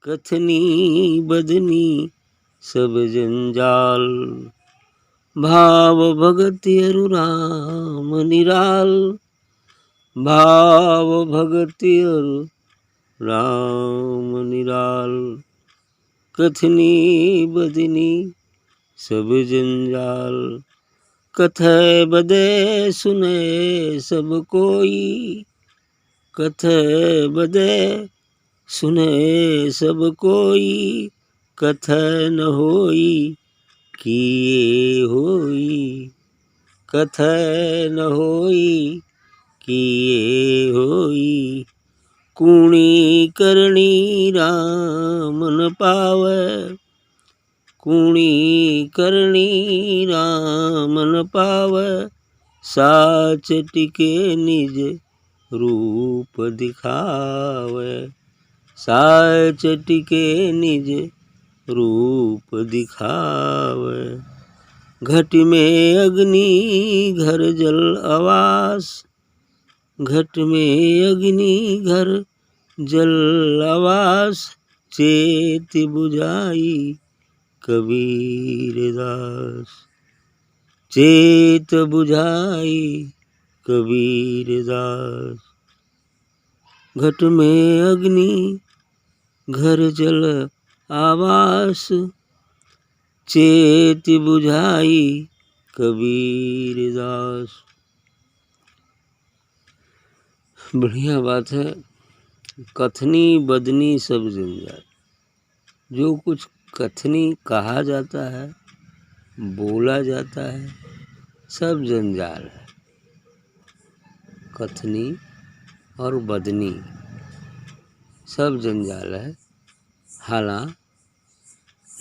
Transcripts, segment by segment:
कथनी बदनी सब जंजाल। भाव भगति अरु राम निराल। भाव भगति अरु राम निराल। कथनी बदनी सब जंजाल। कथय बदे सुने सब कोई। कथय बदे सुने सब कोई। कथय न होई किए होई। कथय न होई किए होई। कूणी करणी राम न पावै। कूणी करणी राम न पावै। साच टिके निज रूप दिखावै। साच टिके निज रूप दिखावै। घट में अग्नि घर जल आवास। घट में अग्नि घर जल आवास। चेत बुझाई कबीर दास। चेत बुझाई कबीर दास। घट में अग्नि घर जल आवास। चेत बुझाई कबीर दास। बढ़िया बात है। कथनी बदनी सब जंजाल। जो कुछ कथनी कहा जाता है, बोला जाता है, सब जंजाल है। कथनी और बदनी सब जंजाल है। हालांकि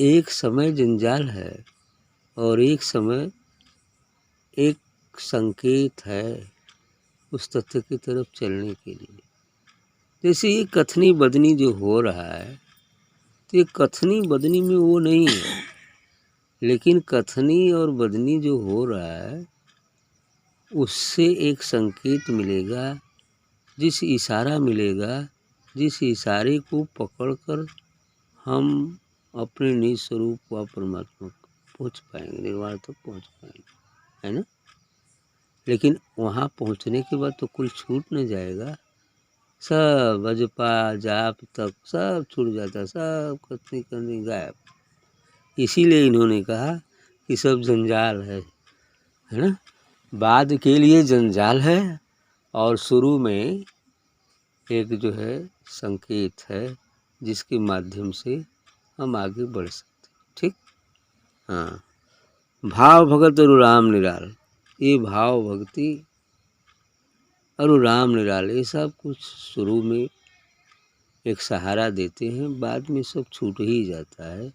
एक समय जंजाल है और एक समय एक संकेत है उस तथ्य की तरफ चलने के लिए। जैसे ये कथनी बदनी जो हो रहा है, तो ये कथनी बदनी में वो नहीं है, लेकिन कथनी और बदनी जो हो रहा है उससे एक संकेत मिलेगा, जिस इशारा मिलेगा, जिस इशारे को पकड़कर हम अपने निज स्वरूप व परमात्मा को पहुँच पाएंगे, निर्वाण तक पहुँच पाएंगे, है ना। लेकिन वहाँ पहुँचने के बाद तो कुल छूट न जाएगा। सब अजपा जाप तक सब छूट जाता, सब कथनी करनी गायब। इसीलिए इन्होंने कहा कि सब जंजाल है ना। बाद के लिए जंजाल है और शुरू में एक जो है संकेत है जिसके माध्यम से हम आगे बढ़ सकते हैं। ठीक। हाँ। भाव भगत अरु राम निराल। ये भाव भक्ति अरु राम निराल ये सब कुछ शुरू में एक सहारा देते हैं, बाद में सब छूट ही जाता है।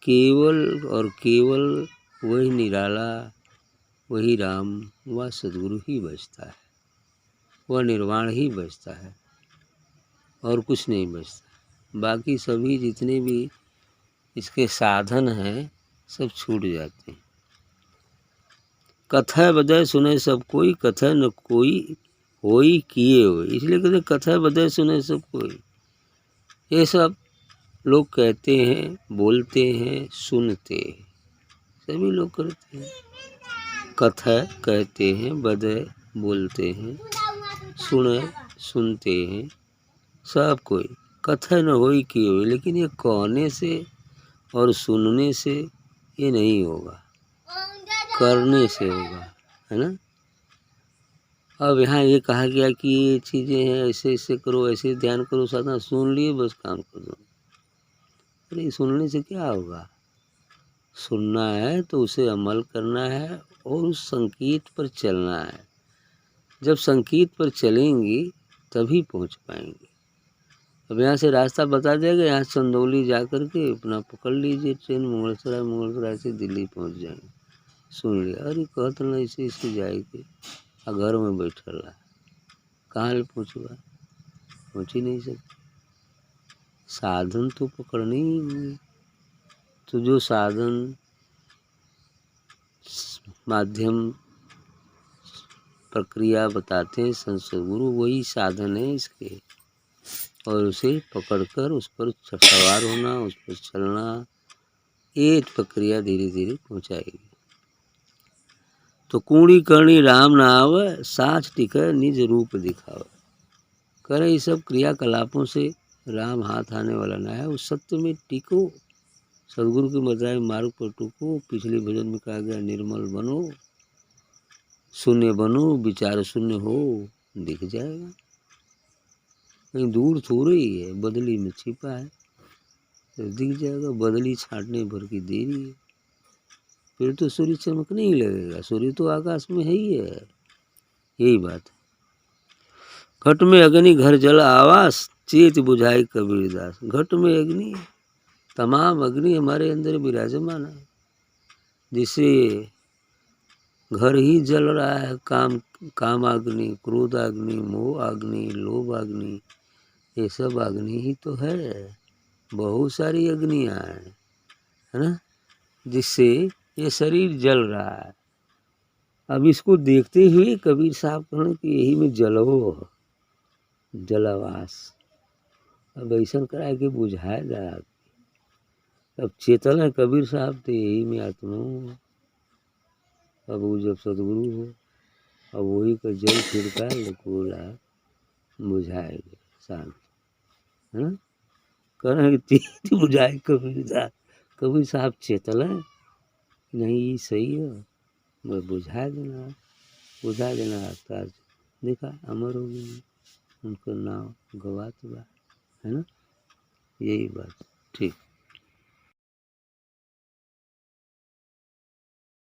केवल और केवल वही निराला, वही राम व सद्गुरु ही बचता है, वह निर्वाण ही बचता है और कुछ नहीं बचता। बाकी सभी जितने भी इसके साधन हैं सब छूट जाते हैं। कथय बदय सुने सब कोई। कथय न कोई होई किए होई। इसलिए कहते कथय बदय सुने सब कोई। ये सब लोग कहते हैं, बोलते हैं, सुनते हैं, सभी लोग करते हैं। कथय कहते हैं, बदय बोलते हैं, सुने सुनते हैं, सब कोई। कथय न होई किए होई। लेकिन ये कहने से और सुनने से ये नहीं होगा, करने से होगा, है ना। अब यहाँ ये कहा गया कि ये चीज़ें हैं, ऐसे ऐसे करो, ऐसे ध्यान करो, साधना सुन लिए बस काम कर दो। अरे सुनने से क्या होगा? सुनना है तो उसे अमल करना है और उस संकेत पर चलना है। जब संकेत पर चलेंगी तभी पहुँच पाएंगे। अब यहाँ से रास्ता बता देगा, यहाँ चंदौली जा कर के अपना पकड़ लीजिए ट्रेन, मुगलसराय से दिल्ली पहुँच जाएंगे। सुन लिया, अरे कहत ना ऐसे ऐसे जाएगी, और घर में बैठा रहा, कहाँ ले पहुँचेगा? पहुँच ही नहीं सकते। साधन तो पकड़ने ही होंगे। तो जो साधन माध्यम प्रक्रिया बताते हैं संत सद्गुरु, वही साधन है इसके। और उसे पकड़कर उस पर सवार होना, उस पर चलना, ये प्रक्रिया धीरे धीरे पहुँचाएगी। तो कूणी करणी राम न आवै, साँच टिकै निज रूप दिखावै। करे ये सब क्रियाकलापों से राम हाथ आने वाला ना है। उस सत्य में टिको, सदगुरु के बताए मार्ग पर टूको। पिछले भजन में कहा गया निर्मल बनो, शून्य बनो, विचार शून्य हो, दिख जाएगा। कहीं दूर थोड़े ही है, बदली में छिपा है, तो दिख जाएगा। बदली छाटने भर की देरी है, फिर तो सूर्य चमकने ही लगेगा। सूर्य तो आकाश में है ही है, यही बात है। घट में अग्नि घर जल आवास, चेत बुझाई कबीरदास। घट में अग्नि, तमाम अग्नि हमारे अंदर विराजमान है, जिसे घर ही जल रहा है। काम अग्नि, क्रोध अग्नि, मोह अग्नि, लोभ अग्नि, ये सब अग्नि ही तो है। बहुत सारी अग्नियाँ हैं, है ना, जिससे ये शरीर जल रहा है। अब इसको देखते हुए कबीर साहब कहने कि यही में जलो, जलावास। अब ऐसा करा कि बुझाया जा। अब चेतन है कबीर साहब, तो यही में आत्मा हो। अब वो जब सदगुरु हो, अब वही का जल छिड़का लकोला बुझाएगा शांत, है ना। करें तीर बुझाए कबीरदास। कबीर साहब चेतन है, नहीं ये सही है, मैं बुझा देना, बुझा देना रास्ता। देखा अमर हो गई, उनका नाम गवात बा, है ना। यही बात ठीक।